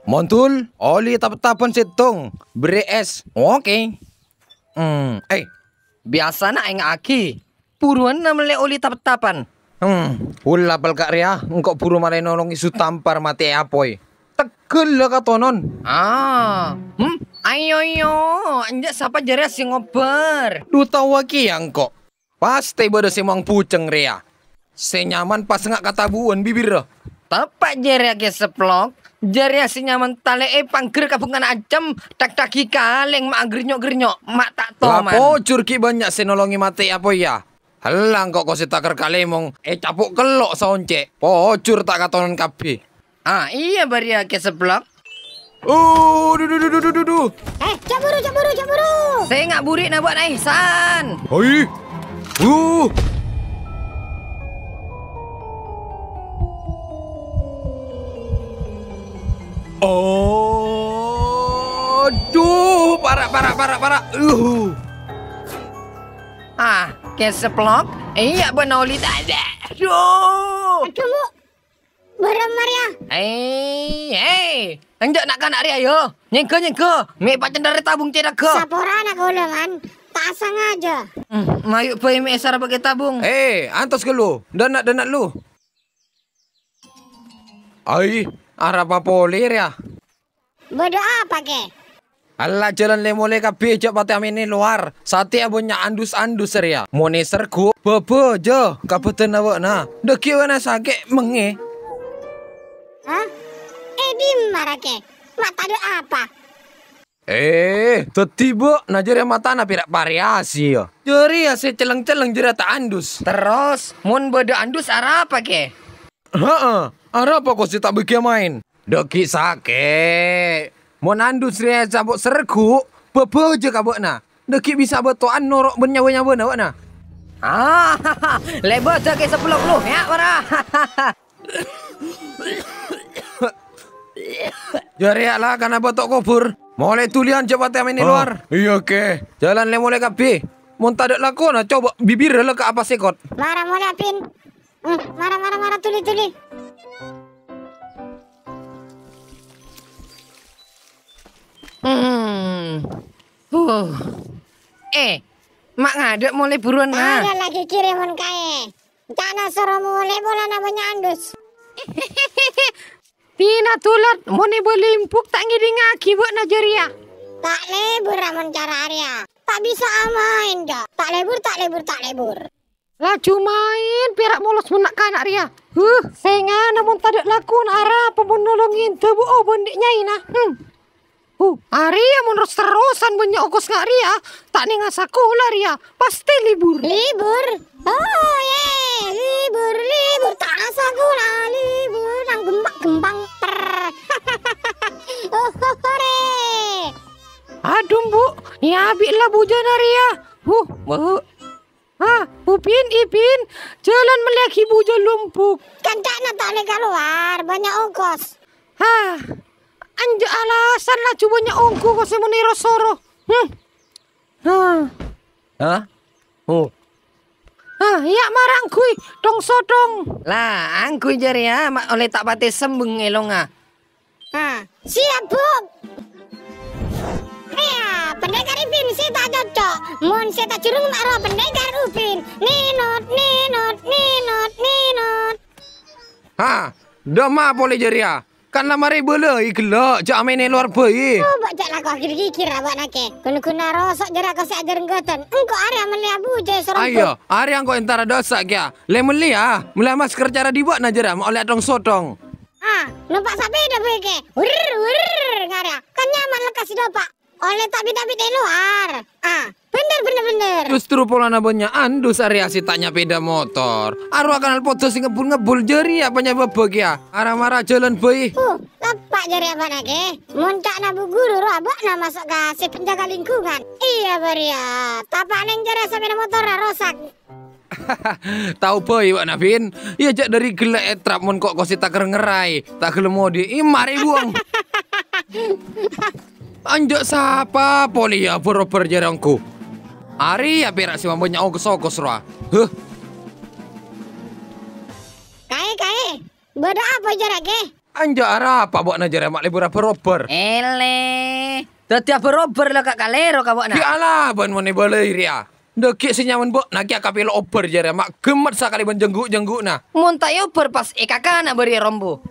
Montul, oli tap-tapan sitong. Beri es. Oke. Biasa nak yang aki. Puruan na mele oli tap-tapan. Hula bal kak ria. Engkau puru maray nolong isu tampar mati apoy. Tegel lah katonon. Ayo. Anjak siapa jari si ngoper. Du tahu waki yang kok. Pasti bada si mang puceng ria. Senyaman pas ngak katabuan bibir. Tepat jari ke seplok. Jari si nyaman tale pangger kapungan acem. Tak-taki kaleng mak gernyok-gernyok. Mak tak toman. Lapo curki banyak senolongi mati apoy ya. Halang kok si takar kalemong. Capuk kelok saonce. Pocur tak katonon kapi. Iya baria ke seplok. Cemburu. Saya nggak burik nak buat Ihsan. Hoi. Aduh, parah. Ke seplok. Iya benoli tak ada. Aduh. Kamu barang Maria. Anjak nak kanak ria yo. Nyengke. Mek pak cendera tabung tidak ke. Sapora anak ulangan. Tak sengaja. Mayuk pe mek sara pakai tabung. Antos ke lu? Danat lu. Arah apa polir ya? Bodoh apa ke? Alah jalan lemole kabeh cok pati amin luar. Sate abonya andus-andus ya. Mone sergu bebe je kabupaten awak na. Deki wana sakit menge. Hah? Di mana ke? Mata ada apa? Tiba najari mata na pirak variasi ya. Jari ya se celeng-celeng jera tak andus. Terus mun bodo andus arah apa ke? Arah apa kau si tak bagi main? Deki sakit. Mun andus ria cabuk sergu bebe je kabuk na. Deki bisa betuan norok bernyawa-nyawa na wak na. Lebar je ke 10 ya para. Jari lah karena botok kubur. Mulai tulian coba tiam ini luar. Iya ke. Jalan le mulai kapi. Mun tak ada laku na coba bibir le ke apa sekot. Marah mulai Pin. Marah tuli. Mak ngadek mulai buruan na. Ada lagi kiriman kae. Cana suruh mulai bola namanya andus. Tina tulat, mone belimpuk tak ngiding aki buat najaria. Tak lebur ramon cara Arya. Tak bisa amain dah. Tak lebur. Lah cumain pirak molos menak kanak ria. Senga namun tak ada lakon arah pun nolongin tebu bondiknya ina. Arya mun terusan banyak okos ngak ria. Tak ninga sekolah ria. Pasti libur. Libur? Oh ye, libur. Tak sekolah libur. Nang gembang per. Hore. Aduh bu, ya abiklah bujana ria. Ipin, jalan melihat ibu je lumpuk. Kan tak nak tak boleh keluar, banyak ongkos. Anjak alasan lah cubanya ongko kau semuniro soro. Ya marangkui, dong sodong. Lah, angkui jari ya, mak oleh tak pati sembeng elonga. Siap bu. Ya, pendekar Ipin sih tak cocok. Mun saya tak curung mak pendekar Upin. Ninot. Dah ma boleh jari ya. Kan lama ribu le, ikhlas. Cak main luar bayi. Baca lah kau kira-kira abak nake. Kuna rosok jerak kau seajar nggotan. Engkau Arya melihat buje serompok. Ayo, Arya engkau entara dosa kya. Le meli ya. Meli masker cara dibuat na jera. Oleh dong sotong. Numpak sepeda beke. Wurr Arya. Kan nyaman lekas dopak. Oleh tapi di luar. Bener. Justru pola nabanya andus Arya si tanya peda motor. Arwah kanal foto si ngebul jari apanya babak ya. Arah-marah jalan bayi. Lepak jari abak nake. Muncak nabu guru abak na masuk ke si penjaga lingkungan. Iya Baria. Tapak neng jari sepeda motor rosak. Tahu bayi Wak Navin. Iya jak dari gelak etrap mon kok si tak ngerai. Tak gelem modi. Mari buang. Anjak siapa poli ya beroper jarangku. Ari ya perak si mamanya ogos roh. Beda apa jarak ke? Anja apa buat na jere mak libur apa Ele. Dadi berober lah kak kalero kak buat Ki na. ala ban mone balai ria. Deki senyaman buat na ki akapelo oper jere mak gemet sakali ban jengguk-jengguk na. Mun tak yo pas kakak nak beri rombo.